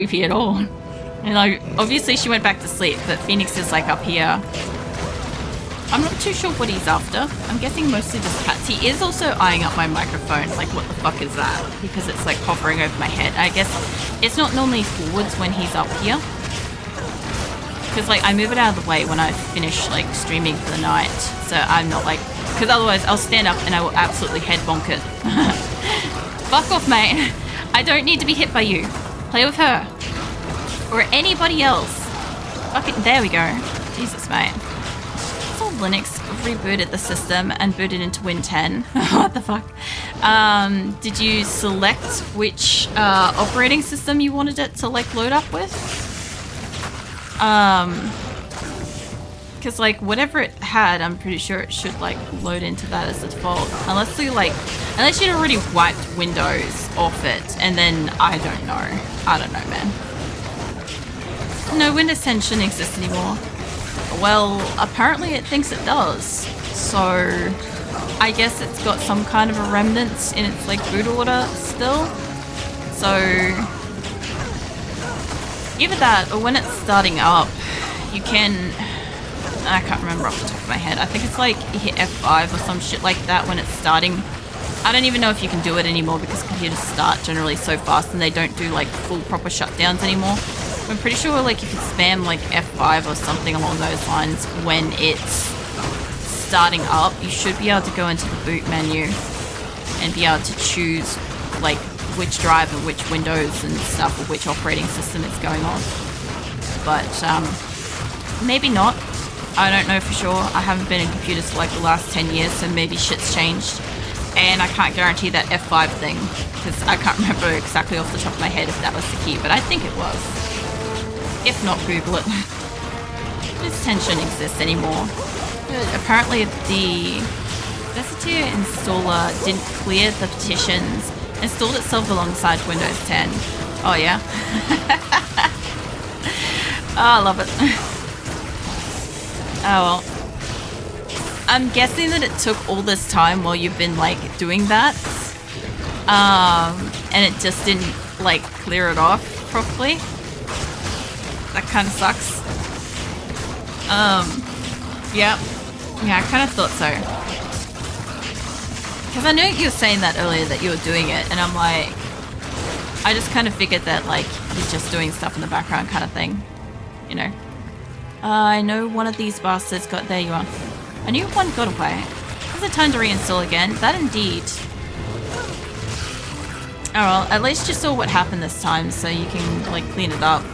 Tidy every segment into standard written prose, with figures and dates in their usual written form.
creepy at all. And like, obviously she went back to sleep, but Phoenix is like up here. I'm not too sure what he's after. I'm guessing mostly just cats. He is also eyeing up my microphone. Like, what the fuck is that? Because it's like hovering over my head. I guess it's not normally forwards when he's up here. Because like I move it out of the way when I finish like streaming for the night. So I'm not like, because otherwise I'll stand up and I will absolutely head bonk it. Fuck off, mate. I don't need to be hit by you. Play with her. Or anybody else. Fucking, there we go. Jesus, mate. So Linux rebooted the system and booted into Win 10. What the fuck? Did you select which operating system you wanted it to like load up with? Because like whatever it had, I'm pretty sure it should like load into that as the default. Unless you'd already wiped Windows off it, and then I don't know, man. No, Windows 10 shouldn't exist anymore. Well, apparently it thinks it does. So I guess it's got some kind of a remnant in its like boot order still. So either that, or when it's starting up, you can, I can't remember off the top of my head. I think it's like you hit F5 or some shit like that when it's starting. I don't even know if you can do it anymore because computers start generally so fast and they don't do like full proper shutdowns anymore. I'm pretty sure like if you spam like F5 or something along those lines when it's starting up, you should be able to go into the boot menu and be able to choose like which drive and which Windows and stuff or which operating system it's going on. But maybe not. I don't know for sure. I haven't been in computers for like the last 10 years, so maybe shit's changed. And I can't guarantee that F5 thing because I can't remember exactly off the top of my head if that was the key, but I think it was. If not, Google it. This 10 shouldn't exist anymore. But apparently the Versatillion installer didn't clear the petitions, installed itself alongside Windows 10. Oh yeah? Oh, I love it. Oh well. I'm guessing that it took all this time while you've been like doing that. And it just didn't like clear it off properly. That kind of sucks. Yeah, I kind of thought so. Because I knew you were saying that earlier that you were doing it, and I'm like, I just kind of figured that like you're just doing stuff in the background kind of thing, you know. I know one of these bastards got, there you are. I knew one got away. Is it time to reinstall again? That indeed. Oh well, at least you saw what happened this time, so you can like clean it up.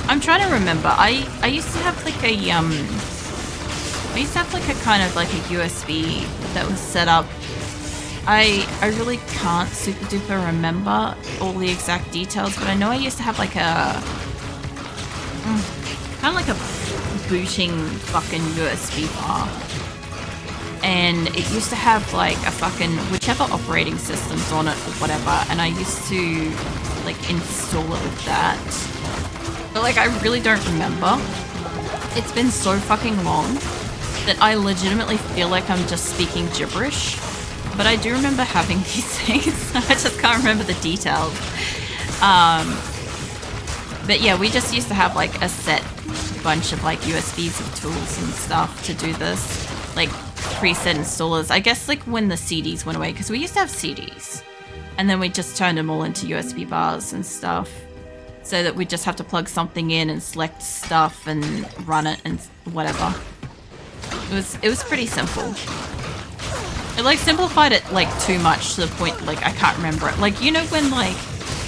I'm trying to remember. I used to have like a kind of like a USB that was set up. I really can't super duper remember all the exact details, but I know I used to have like a kind of like a booting fucking USB bar. And it used to have like a fucking whichever operating system's on it or whatever, and I used to like install it with that. But like I really don't remember. It's been so fucking long that I legitimately feel like I'm just speaking gibberish. But I do remember having these things. I just can't remember the details. But yeah, we just used to have like a set bunch of like USBs of tools and stuff to do this. Like preset installers. I guess like when the CDs went away, because we used to have CDs. And then we just turned them all into USB bars and stuff. So that we just have to plug something in and select stuff and run it and whatever. It was pretty simple. It like simplified it like too much to the point like I can't remember it. Like, you know when like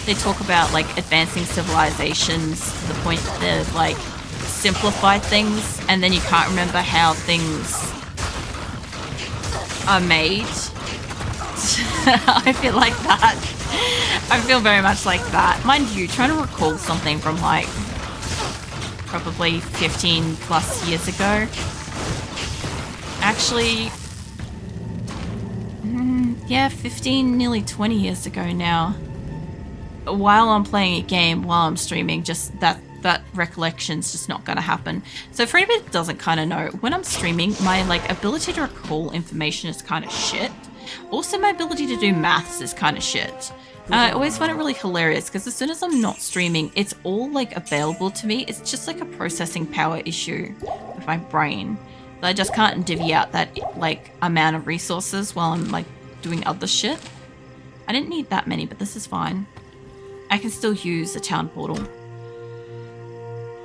they talk about like advancing civilizations to the point that they've like simplified things and then you can't remember how things are made? I feel like that. I feel very much like that. Mind you, trying to recall something from like probably 15 plus years ago. Actually, yeah, 15, nearly 20 years ago now. While I'm playing a game, while I'm streaming, just that recollection's just not gonna happen. So for anybody that doesn't kind of know, when I'm streaming, my like ability to recall information is kind of shit. Also, my ability to do maths is kind of shit. And I always find it really hilarious because as soon as I'm not streaming, it's all like available to me. It's just like a processing power issue with my brain. I just can't divvy out that like amount of resources while I'm like doing other shit. I didn't need that many, but this is fine. I can still use the town portal.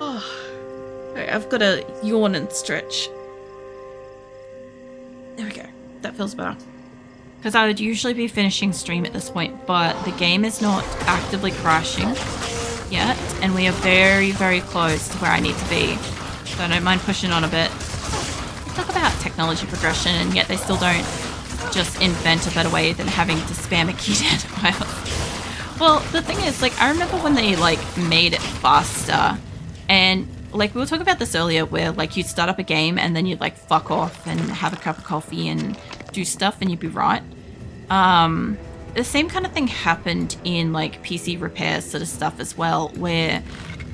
Oh, okay, I've got to yawn and stretch. There we go. That feels better. Because I would usually be finishing stream at this point, but the game is not actively crashing yet, and we are very, very close to where I need to be. So I don't mind pushing on a bit. Talk about technology progression, and yet they still don't just invent a better way than having to spam a keypad file. Well, the thing is, like, I remember when they like made it faster, and like we were talking about this earlier, where like you'd start up a game and then you'd like fuck off and have a cup of coffee and do stuff, and you'd be right. The same kind of thing happened in like PC repair sort of stuff as well, where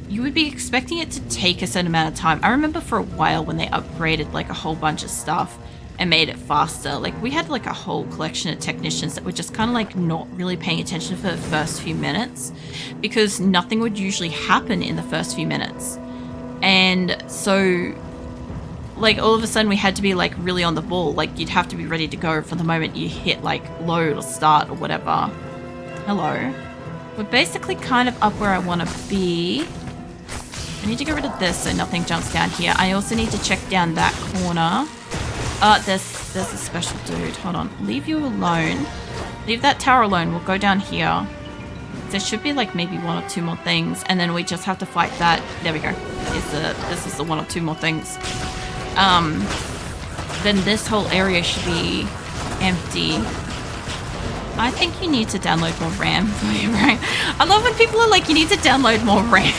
you would be expecting it to take a certain amount of time. I remember for a while when they upgraded like a whole bunch of stuff and made it faster, like we had like a whole collection of technicians that were just kind of like not really paying attention for the first few minutes, because nothing would usually happen in the first few minutes. And so like all of a sudden we had to be like really on the ball. Like you'd have to be ready to go from the moment you hit like load or start or whatever. Hello. We're basically kind of up where I want to be. I need to get rid of this so nothing jumps down here. I also need to check down that corner. There's a special dude. Hold on. Leave you alone. Leave that tower alone. We'll go down here. There should be like maybe one or two more things, and then we just have to fight that. There we go. This is the one or two more things. Then this whole area should be empty. I think you need to download more RAM for your brain. I love when people are like, you need to download more RAM.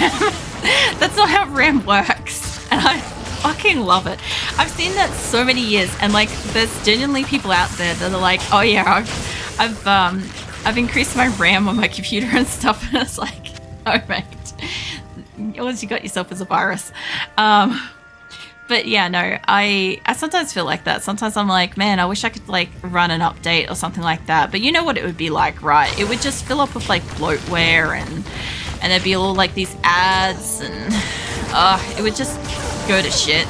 That's not how RAM works. And I fucking love it. I've seen that so many years, and like there's genuinely people out there that are like, oh yeah, I've increased my RAM on my computer and stuff, and it's like, oh mate, once you got yourself as a virus. But yeah, no, I sometimes feel like that. Sometimes I'm like, man, I wish I could like run an update or something like that. But you know what it would be like, right? It would just fill up with like bloatware, and there'd be all like these ads, and it would just go to shit.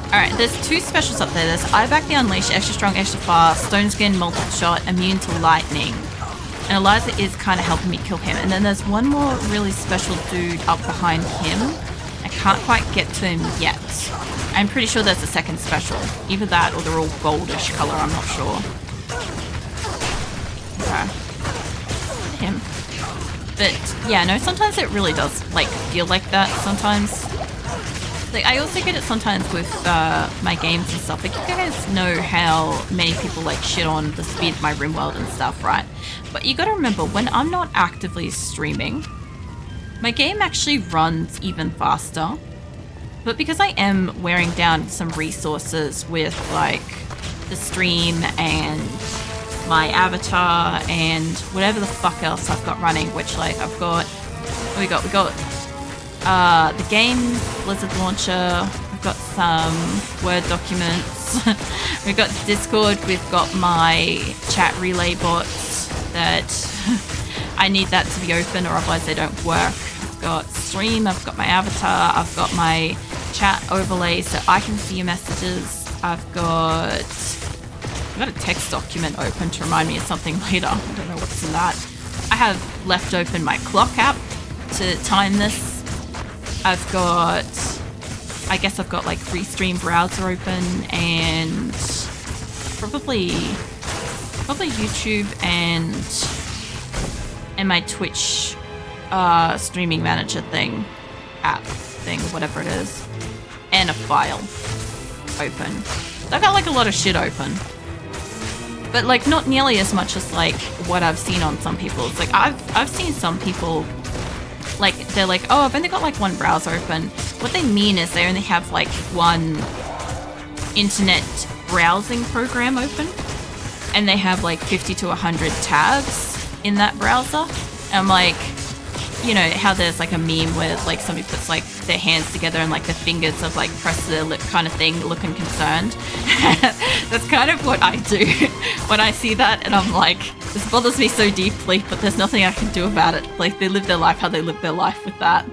Alright, there's two specials up there. There's Eye Back the Unleash, extra strong, extra fast, Stone Skin, multiple shot, immune to lightning. And Eliza is kind of helping me kill him. And then there's one more really special dude up behind him. I can't quite get to him yet. I'm pretty sure there's a second special. Either that or they're all goldish color, I'm not sure. Okay. Him. But yeah, no, sometimes it really does like feel like that sometimes. Like I also get it sometimes with my games and stuff. Like you guys know how many people like shit on the speed of my RimWorld and stuff, right? But you gotta remember, when I'm not actively streaming, my game actually runs even faster. But because I am wearing down some resources with like the stream and my avatar and whatever the fuck else I've got running, which like I've got, we got the game Blizzard launcher, we've got some Word documents, we've got Discord, we've got my chat relay bots that I need that to be open or otherwise they don't work. I've got stream, I've got my avatar, I've got my chat overlay so I can see your messages, I've got a text document open to remind me of something later. I don't know what's in that. I have left open my clock app to time this. I guess I've got like Restream browser open, and probably YouTube and my Twitch streaming manager thing, app thing, whatever it is, and a file open. So I've got like a lot of shit open. But like not nearly as much as like what I've seen on some people. It's like I've seen some people like they're like, oh, I've only got like one browser open. What they mean is they only have like one internet browsing program open, and they have like 50 to 100 tabs in that browser. And I'm like, you know how there's like a meme where like somebody puts like their hands together and like the fingers have like pressed their lip kind of thing, looking concerned. That's kind of what I do when I see that, and I'm like, This bothers me so deeply, but there's nothing I can do about it. Like, they live their life how they live their life with that.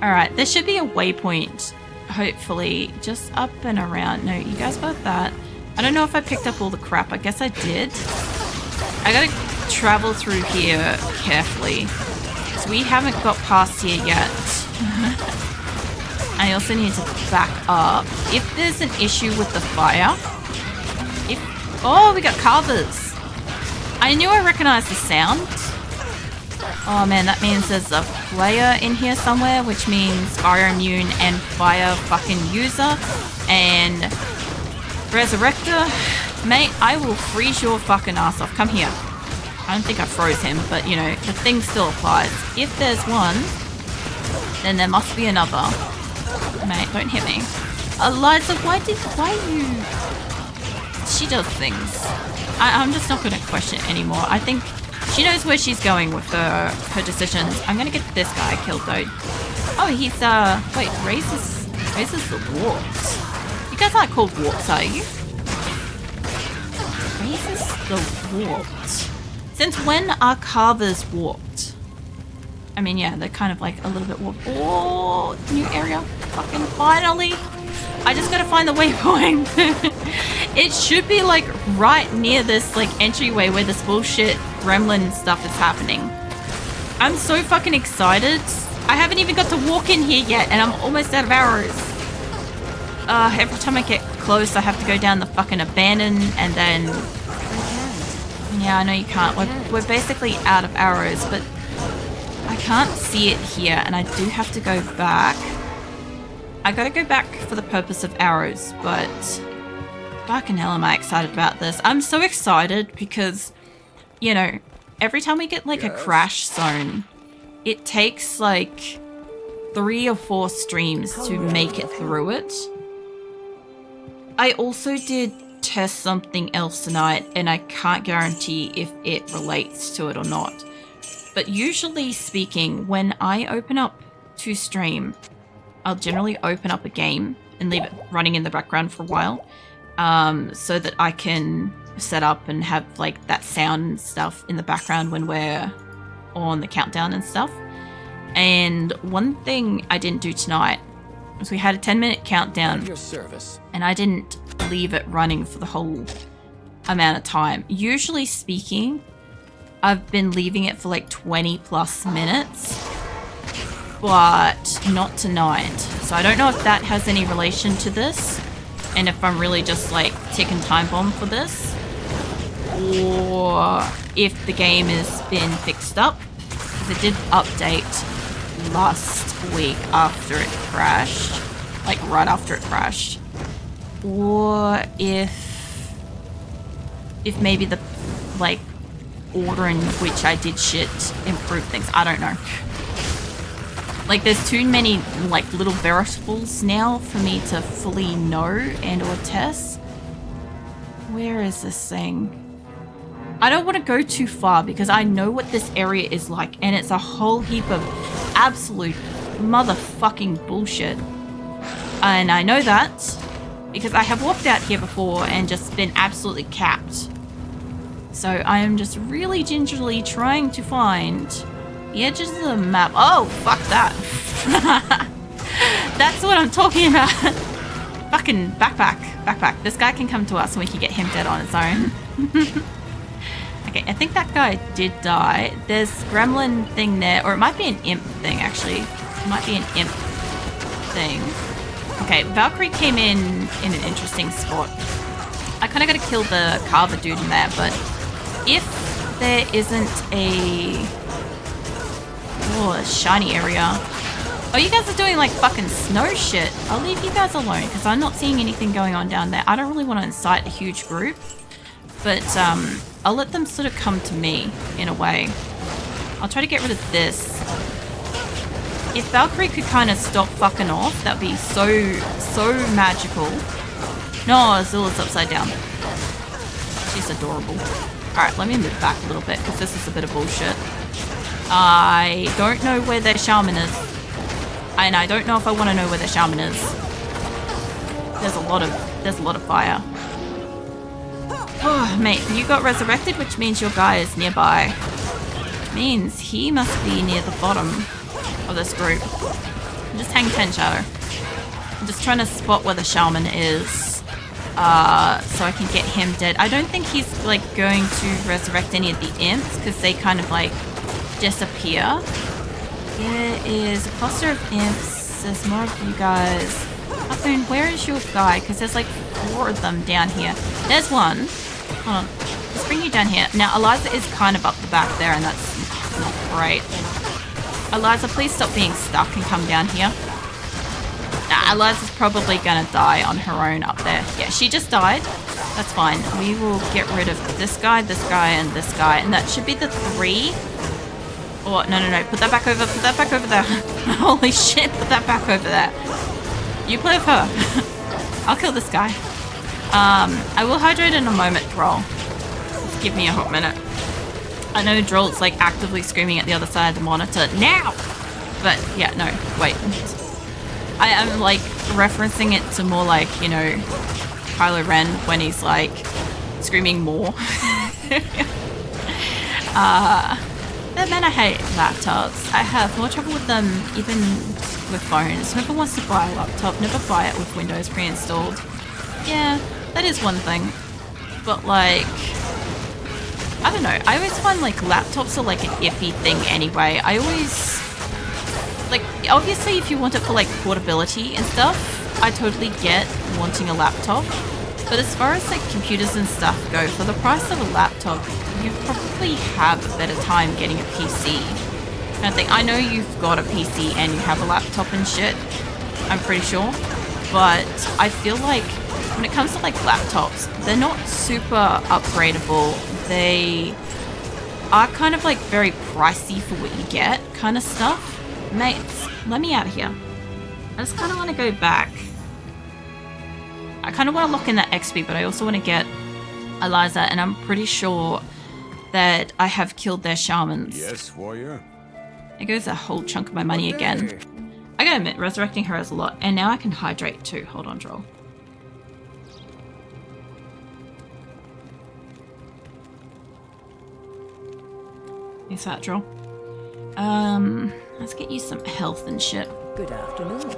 Alright, there should be a waypoint, hopefully, just up and around. No, you guys got that. I don't know if I picked up all the crap. I guess I did. I gotta travel through here carefully. So we haven't got past here yet. I also need to back up. If there's an issue with the fire... Oh, we got carvers. I knew I recognized the sound. Oh man, that means there's a player in here somewhere, which means fire immune and fire fucking user. And Resurrector. Mate, I will freeze your fucking ass off. Come here. I don't think I froze him, but you know, the thing still applies. If there's one, then there must be another. Mate, don't hit me. Eliza, why you... She does things. I'm just not going to question it anymore. I think she knows where she's going with her decisions. I'm going to get this guy killed though. Oh, he's, wait, raises the warps. You guys aren't called warps, are you? Raises the warps. Since when are carvers warped? I mean, yeah, they're kind of like a little bit warped. Oh, new area. Fucking finally. I just gotta find the waypoint. It should be like right near this like entryway where this bullshit gremlin stuff is happening. I'm so fucking excited. I haven't even got to walk in here yet and I'm almost out of arrows. Every time I get close I have to go down the fucking abandon and then... Yeah, I know you can't. We're basically out of arrows, but I can't see it here and I do have to go back. I gotta go back for the purpose of arrows, but fucking hell am I excited about this. I'm so excited because, you know, every time we get like a crash zone, it takes like 3 or 4 streams to make it through it. I also did test something else tonight and I can't guarantee if it relates to it or not. But usually speaking, when I open up to stream, I'll generally open up a game and leave it running in the background for a while, so that I can set up and have like that sound and stuff in the background when we're on the countdown and stuff. And one thing I didn't do tonight was we had a 10-minute countdown and I didn't leave it running for the whole amount of time. Usually speaking, I've been leaving it for like 20 plus minutes. But not tonight. So I don't know if that has any relation to this, and if I'm really just like ticking time bomb for this, or if the game has been fixed up, because it did update last week after it crashed, like right after it crashed, or if maybe the like order in which I did shit improved things. I don't know. Like, there's too many, like, little variables now for me to fully know and or test. Where is this thing? I don't want to go too far because I know what this area is like and it's a whole heap of absolute motherfucking bullshit. And I know that because I have walked out here before and just been absolutely capped. So I am just really gingerly trying to find the edges of the map. Oh, fuck that. That's what I'm talking about. Fucking backpack. This guy can come to us and we can get him dead on his own. Okay, I think that guy did die. There's gremlin thing there, or it might be an imp thing actually. It might be an imp thing. Okay, Valkyrie came in an interesting spot. I kind of got to kill the carver dude in there, but if there isn't a shiny area. Oh, you guys are doing like fucking snow shit. I'll leave you guys alone because I'm not seeing anything going on down there. I don't really want to incite a huge group, but I'll let them sort of come to me in a way. I'll try to get rid of this. If Valkyrie could kind of stop fucking off, that'd be so magical. No, Azula's upside down. She's adorable. Alright, let me move back a little bit because this is a bit of bullshit. I don't know where their shaman is. And I don't know if I want to know where their shaman is. There's a lot of fire. Oh, mate, you got resurrected, which means your guy is nearby. Which means he must be near the bottom of this group. I'm just hang 10, Shadow. I'm just trying to spot where the shaman is, so I can get him dead. I don't think he's like going to resurrect any of the imps because they kind of like disappear. There is a cluster of imps. There's more of you guys. Upmoon, where is your guy? Because there's like 4 of them down here. There's one. Hold on. Let's bring you down here. Now, Eliza is kind of up the back there, and that's not great. Eliza, please stop being stuck and come down here. Nah, Eliza's probably gonna die on her own up there. Yeah, she just died. That's fine. We will get rid of this guy, and this guy, and that should be the 3. Oh, no. Put that back over. Put that back over there. Holy shit, put that back over there. You play with her. I'll kill this guy. I will hydrate in a moment, Droll. Just give me a hot minute. I know Droll's like actively screaming at the other side of the monitor. Now! But yeah, no, wait. I am like referencing it to more like, you know, Kylo Ren when he's like screaming more. But man, I hate laptops. I have more trouble with them even with phones. Whoever wants to buy a laptop, never buy it with Windows pre-installed. Yeah, that is one thing. But like, I don't know. I always find like laptops are like an iffy thing anyway. I always, like, obviously if you want it for like portability and stuff, I totally get wanting a laptop. But as far as like computers and stuff go, for the price of a laptop, you probably have a better time getting a PC. Kind of thing. I know you've got a PC and you have a laptop and shit, I'm pretty sure. But I feel like when it comes to like laptops, they're not super upgradable. They are kind of like very pricey for what you get kind of stuff. Mates, let me out of here. I just kind of want to go back. I kind of want to lock in that XP, but I also want to get Eliza, and I'm pretty sure that I have killed their shamans. Yes, warrior. There goes a whole chunk of my money again. I gotta admit, resurrecting her is a lot, and now I can hydrate too. Hold on, Droll. Is that Droll? Let's get you some health and shit. Good afternoon.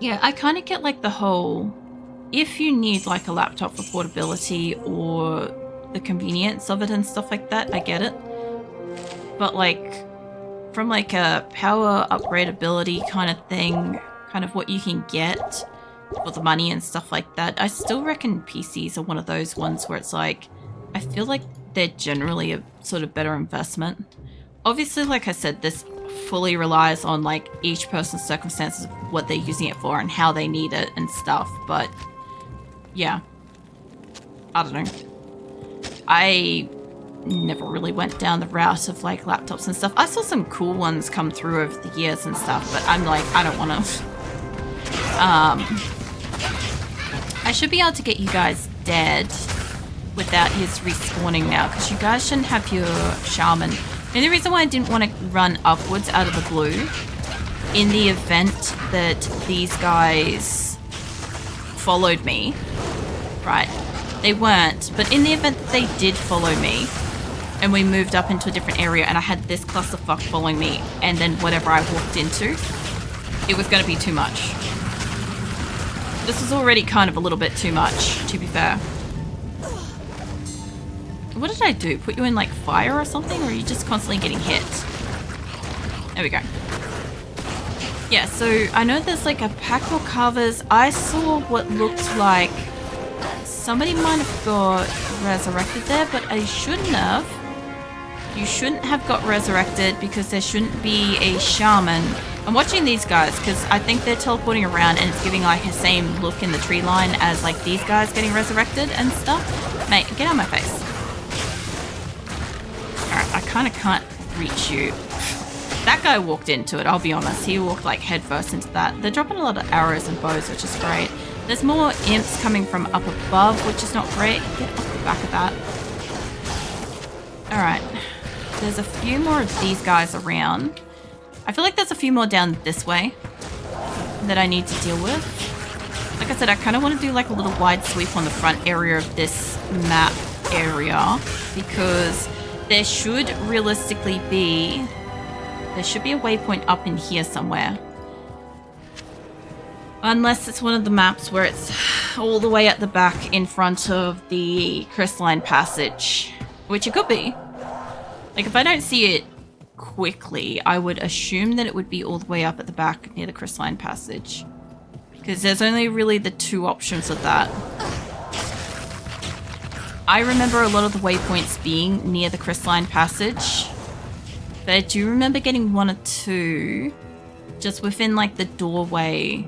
Yeah, I kind of get like the whole, if you need like a laptop for portability or the convenience of it and stuff like that, I get it. But like, from like a power upgradability kind of thing, kind of what you can get for the money and stuff like that, I still reckon PCs are one of those ones where it's like, I feel like they're generally a sort of better investment. Obviously, like I said, this fully relies on like each person's circumstances, what they're using it for and how they need it and stuff, but yeah, I don't know. I never really went down the route of like laptops and stuff. I saw some cool ones come through over the years and stuff, but I'm like, I don't want to. I should be able to get you guys dead without his respawning now, because you guys shouldn't have your shaman. And the reason why I didn't want to run upwards out of the blue, in the event that these guys followed me, right? They weren't, but in the event that they did follow me, and we moved up into a different area, and I had this clusterfuck following me, and then whatever I walked into, it was going to be too much. This is already kind of a little bit too much, to be fair. What did I do? Put you in like fire or something? Or are you just constantly getting hit? There we go. Yeah, so I know there's like a pack of carvers. I saw what looked like somebody might have got resurrected there, but I shouldn't have. You shouldn't have got resurrected because there shouldn't be a shaman. I'm watching these guys because I think they're teleporting around and it's giving like the same look in the tree line as like these guys getting resurrected and stuff. Mate, get out of my face. Alright, I kind of can't reach you. That guy walked into it, I'll be honest. He walked like headfirst into that. They're dropping a lot of arrows and bows, which is great. There's more imps coming from up above, which is not great. Get off the back of that. Alright. There's a few more of these guys around. I feel like there's a few more down this way that I need to deal with. Like I said, I kind of want to do like a little wide sweep on the front area of this map area because there should realistically be... There should be a waypoint up in here somewhere. Unless it's one of the maps where it's all the way at the back in front of the crystalline passage. Which it could be. Like, if I don't see it quickly, I would assume that it would be all the way up at the back near the crystalline passage. Because there's only really the two options of that. I remember a lot of the waypoints being near the crystalline passage. But I do remember getting one or two just within, like, the doorway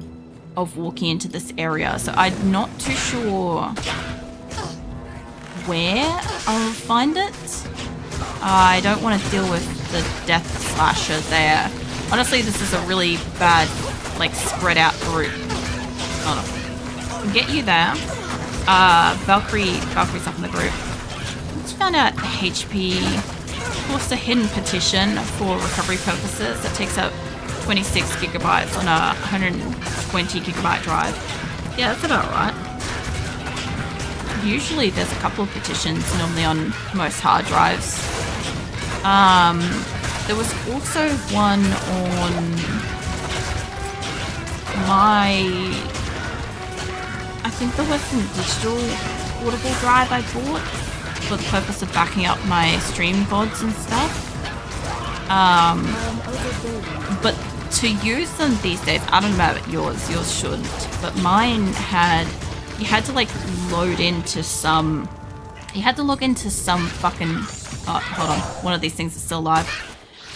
of walking into this area. So I'm not too sure where I'll find it. I don't want to deal with the death slasher there. Honestly, this is a really bad, like, spread out group. Hold on. Get you there. Valkyrie's up in the group. Just found out HP. Forced a hidden petition for recovery purposes that takes up 26 gigabytes on a 120 gigabyte drive. Yeah, that's about right. Usually there's a couple of petitions normally on most hard drives. There was also one on my, I think the Western Digital portable drive I bought for the purpose of backing up my stream VODs and stuff. But to use them these days, I don't know about yours shouldn't, but mine had, you had to like log into some fucking, oh, hold on, one of these things is still live.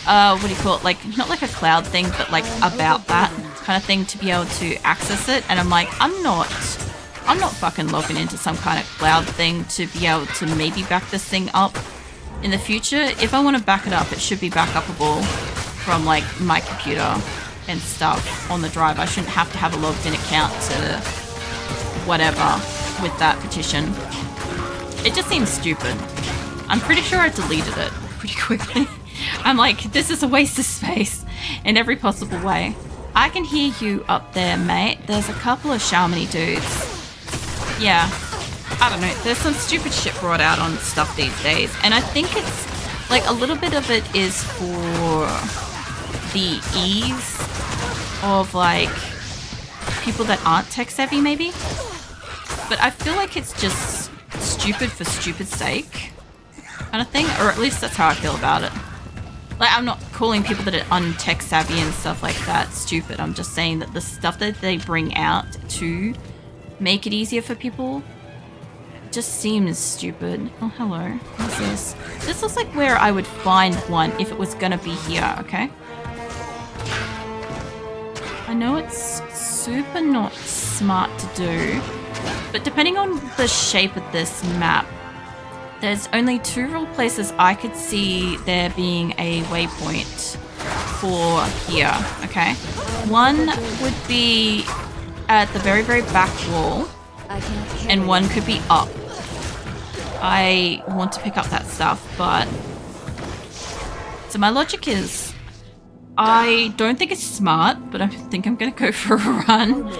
What do you call it? Like, not like a cloud thing, but like about that kind of thing to be able to access it. And I'm like, I'm not fucking logging into some kind of cloud thing to be able to maybe back this thing up in the future. If I want to back it up, it should be back upable from like my computer and stuff on the drive. I shouldn't have to have a logged in account to whatever with that petition. It just seems stupid. I'm pretty sure I deleted it pretty quickly. I'm like, this is a waste of space in every possible way. I can hear you up there, mate. There's a couple of Shamani dudes. Yeah, I don't know. There's some stupid shit brought out on stuff these days. And I think it's, like, a little bit of it is for the ease of, like, people that aren't tech savvy, maybe. But I feel like it's just stupid for stupid's sake kind of thing. Or at least that's how I feel about it. Like, I'm not calling people that are untech savvy and stuff like that stupid. I'm just saying that the stuff that they bring out to make it easier for people just seems stupid. Oh, hello. What's this? This looks like where I would find one if it was gonna be here, okay? I know it's super not smart to do, but depending on the shape of this map, there's only two real places I could see there being a waypoint for here, okay? One would be at the very, very back wall, and one could be up. I want to pick up that stuff, but... So my logic is, I don't think it's smart, but I think I'm gonna go for a run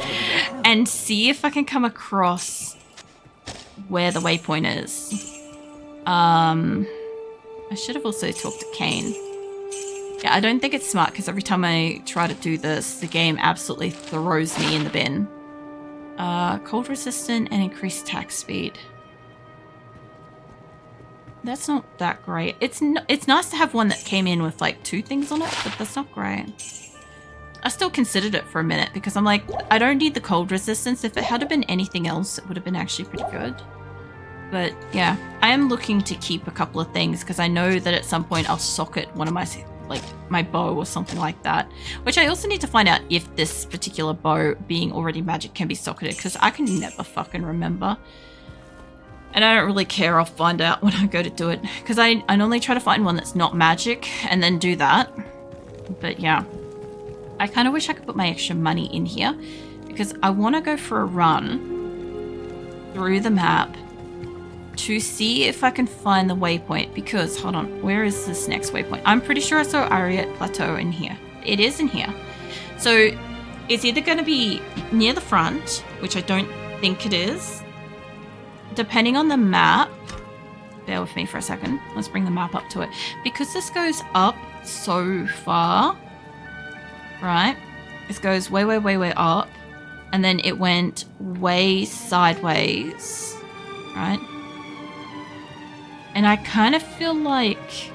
and see if I can come across where the waypoint is. I should have also talked to Kane. Yeah, I don't think it's smart because every time I try to do this, the game absolutely throws me in the bin. Cold resistant and increased attack speed. That's not that great. It's nice to have one that came in with like 2 things on it, but that's not great. I still considered it for a minute because I'm like, I don't need the cold resistance. If it had been anything else, it would have been actually pretty good. But yeah, I am looking to keep a couple of things because I know that at some point I'll socket one of my, like, my bow or something like that. Which I also need to find out if this particular bow, being already magic, can be socketed because I can never fucking remember. And I don't really care, I'll find out when I go to do it. Because I normally try to find one that's not magic and then do that. But yeah, I kind of wish I could put my extra money in here because I want to go for a run through the map to see if I can find the waypoint because, hold on, where is this next waypoint? I'm pretty sure I saw Ariat Plateau in here. It is in here. So It's either going to be near the front, which I don't think it is. Depending on the map, bear with me for a second. Let's bring the map up to it. Because this goes up so far, right? It goes way, way, way, way up. And then it went way sideways, right? And I kind of feel like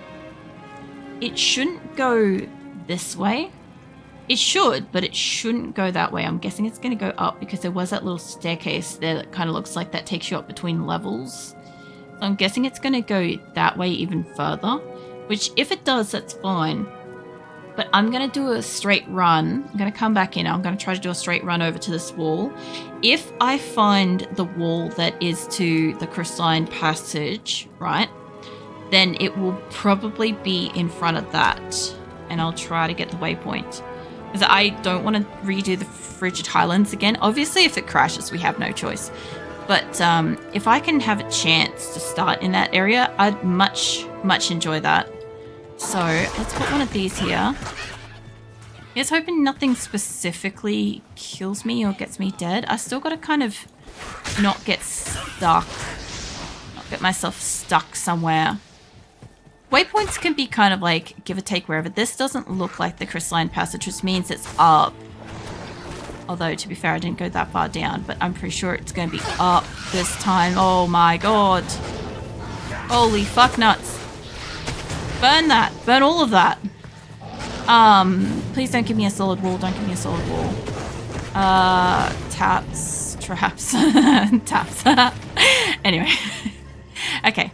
it shouldn't go this way. It should, but it shouldn't go that way. I'm guessing it's going to go up because there was that little staircase there that kind of looks like that takes you up between levels. So I'm guessing it's going to go that way even further, which if it does, that's fine. But I'm going to do a straight run. I'm going to come back in. I'm going to try to do a straight run over to this wall. If I find the wall that is to the crystalline passage, right, then it will probably be in front of that. And I'll try to get the waypoint. Because I don't want to redo the Frigid Highlands again. Obviously, if it crashes, we have no choice. But if I can have a chance to start in that area, I'd much, much enjoy that. So let's put one of these here. Here's hoping nothing specifically kills me or gets me dead. I still got to kind of not get stuck. Not get myself stuck somewhere. Waypoints can be kind of like give or take wherever. This doesn't look like the crystalline passage, which means it's up. Although, to be fair, I didn't go that far down, but I'm pretty sure it's going to be up this time. Oh my god. Holy fuck nuts. Burn that. Burn all of that. Please don't give me a solid wall. Don't give me a solid wall. Taps. Traps. Taps. Anyway. Okay.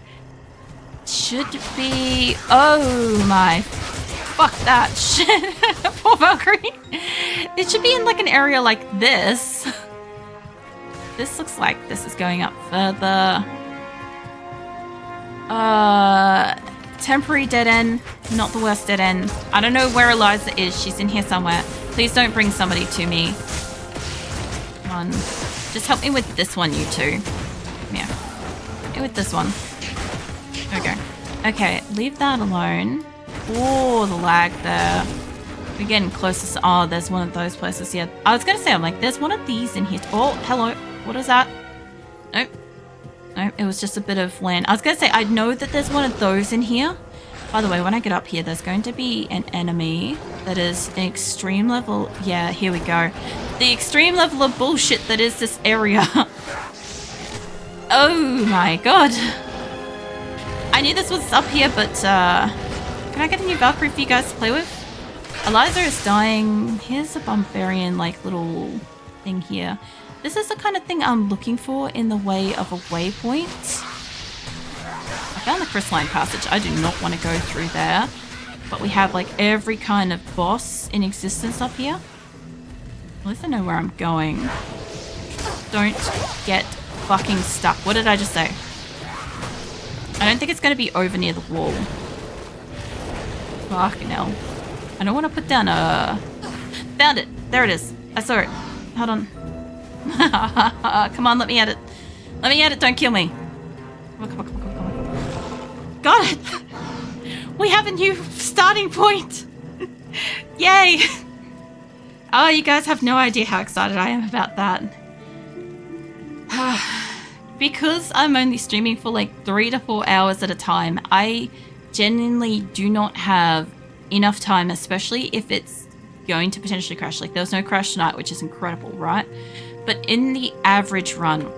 Should be... Oh my... Fuck that shit. Poor Valkyrie. It should be in like an area like this. This looks like this is going up further. Temporary dead end. Not the worst dead end. I don't know where Eliza is. She's in here somewhere. Please don't bring somebody to me. Come on. Just help me with this one, you two. Yeah. Help me with this one. There we go. Okay, leave that alone. Oh, the lag there. We're getting close to... Oh, there's one of those places. Yeah, I was going to say, I'm like, there's one of these in here. Oh, hello. What is that? Nope. Nope, it was just a bit of land. I was going to say, I know that there's one of those in here. By the way, when I get up here, there's going to be an enemy that is an extreme level... Yeah, here we go. The extreme level of bullshit that is this area. Oh my god. I knew this was up here, but can I get a new Valkyrie for you guys to play with? Eliza is dying. Here's a barbarian like little thing here. This is the kind of thing I'm looking for in the way of a waypoint. I found the crystalline passage. I do not want to go through there. But we have like every kind of boss in existence up here. At least I know where I'm going. Don't get fucking stuck. What did I just say? I don't think it's going to be over near the wall. Fucking hell. I don't want to put down a... Found it. There it is. I saw it. Hold on. Come on, let me at it. Let me at it. Don't kill me. Come on. Got it. We have a new starting point. Yay. Oh, you guys have no idea how excited I am about that. Because I'm only streaming for like 3 to 4 hours at a time, I genuinely do not have enough time, especially if it's going to potentially crash. Like there was no crash tonight, which is incredible, right? But in the average run,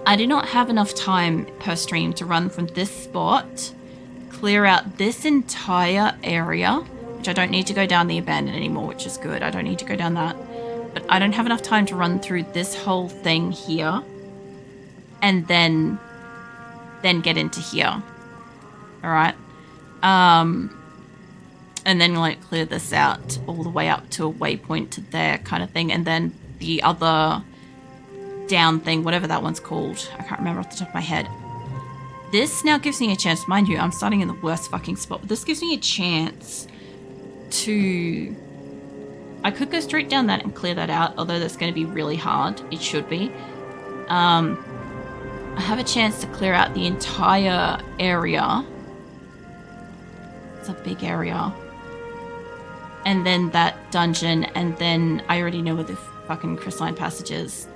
I do not have enough time per stream to run from this spot, clear out this entire area, which I don't need to go down the abandoned anymore, which is good. I don't need to go down that. But I don't have enough time to run through this whole thing here. And then get into here. Alright. And then like clear this out all the way up to a waypoint to there kind of thing. And then the other down thing, whatever that one's called. I can't remember off the top of my head. This now gives me a chance, mind you, I'm starting in the worst fucking spot, but this gives me a chance to... I could go straight down that and clear that out, although that's going to be really hard. It should be. I have a chance to clear out the entire area. It's a big area. and then that dungeon, and then I already know where the fucking crystalline passage is.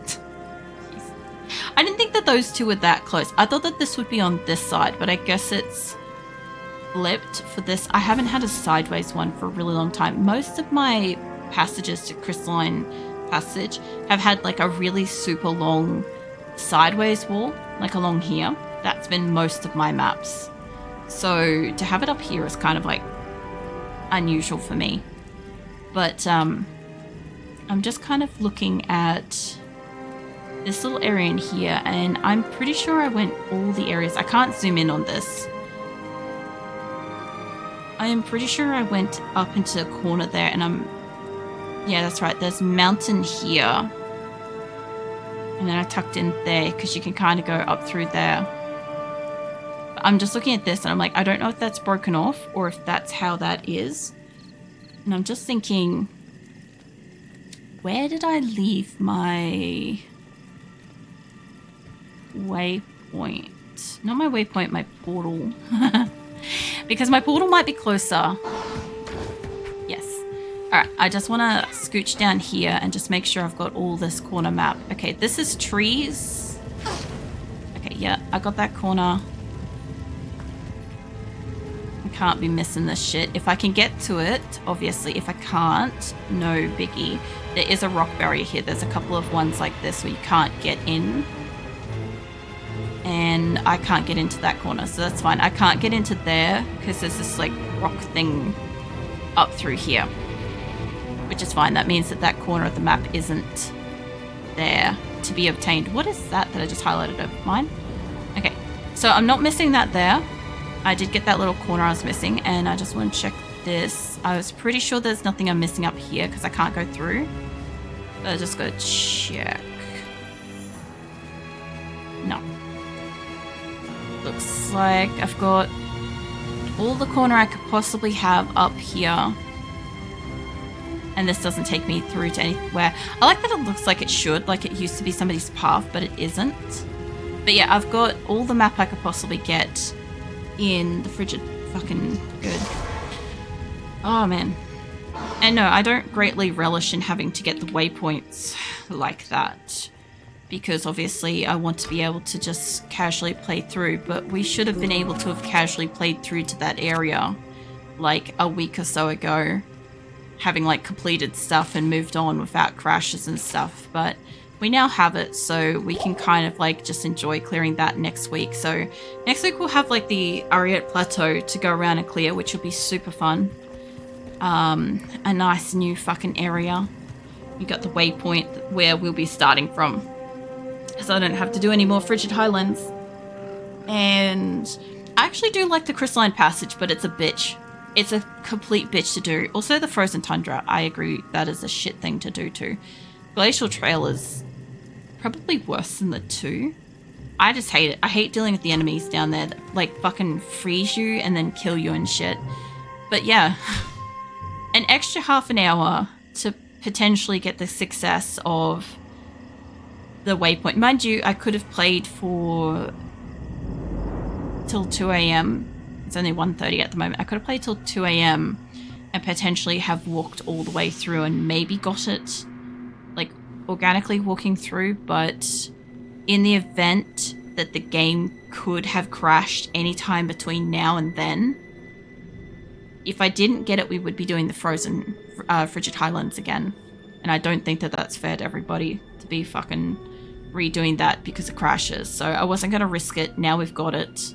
I didn't think that those two were that close. I thought that this would be on this side, but I guess it's flipped for this. I haven't had a sideways one for a really long time. Most of my passages to crystalline passage have had like a really super long sideways wall, like along here. That's been most of my maps. So to have it up here is kind of like unusual for me. But I'm just kind of looking at this little area in here, and I'm pretty sure I went all the areas. I can't zoom in on this. I am pretty sure I went up into the corner there, and yeah, that's right. There's mountain here. And then I tucked in there because you can kind of go up through there. But I'm just looking at this and I'm like, I don't know if that's broken off or if that's how that is. And I'm just thinking, where did I leave my waypoint? Not my waypoint, my portal. Because my portal might be closer. Yes. Alright, I just want to scooch down here and just make sure I've got all this corner map. Okay, this is trees. Okay, yeah, I got that corner. I can't be missing this shit. If I can get to it, obviously. If I can't, no biggie. There is a rock barrier here. There's a couple of ones like this where you can't get in. And I can't get into that corner, so that's fine. I can't get into there because there's this like rock thing up through here, which is fine. That means that that corner of the map isn't there to be obtained. What is that I just highlighted over mine? Okay, so I'm not missing that there. I did get that little corner I was missing, and I just want to check this. I was pretty sure there's nothing I'm missing up here because I can't go through. But I just gotta check. No. Looks like I've got all the corner I could possibly have up here. And this doesn't take me through to anywhere. I like that it looks like it should, like it used to be somebody's path, but it isn't. But yeah, I've got all the map I could possibly get in the Frigid. Fucking good. Oh man. And no, I don't greatly relish in having to get the waypoints like that. Because obviously I want to be able to just casually play through, but we should have been able to have casually played through to that area like a week or so ago, having like completed stuff and moved on without crashes and stuff. But we now have it, so we can kind of like just enjoy clearing that next week. So next week we'll have like the Ariete Plateau to go around and clear, which will be super fun. A nice new fucking area. You got the waypoint where we'll be starting from, so I don't have to do any more Frigid Highlands. And I actually do like the Crystalline Passage, but it's a bitch. It's a complete bitch to do. Also the Frozen Tundra, I agree, that is a shit thing to do too. Glacial Trail is probably worse than the two. I just hate it. I hate dealing with the enemies down there that like fucking freeze you and then kill you and shit. But yeah, an extra half an hour to potentially get the success of the waypoint. Mind you, I could have played for till 2 a.m. It's only 1:30 at the moment. I could have played till 2 a.m. and potentially have walked all the way through and maybe got it like organically walking through, but in the event that the game could have crashed anytime between now and then, if I didn't get it, we would be doing the frozen Frigid Highlands again. And I don't think that that's fair to everybody to be fucking redoing that because it crashes. So I wasn't going to risk it. Now we've got it.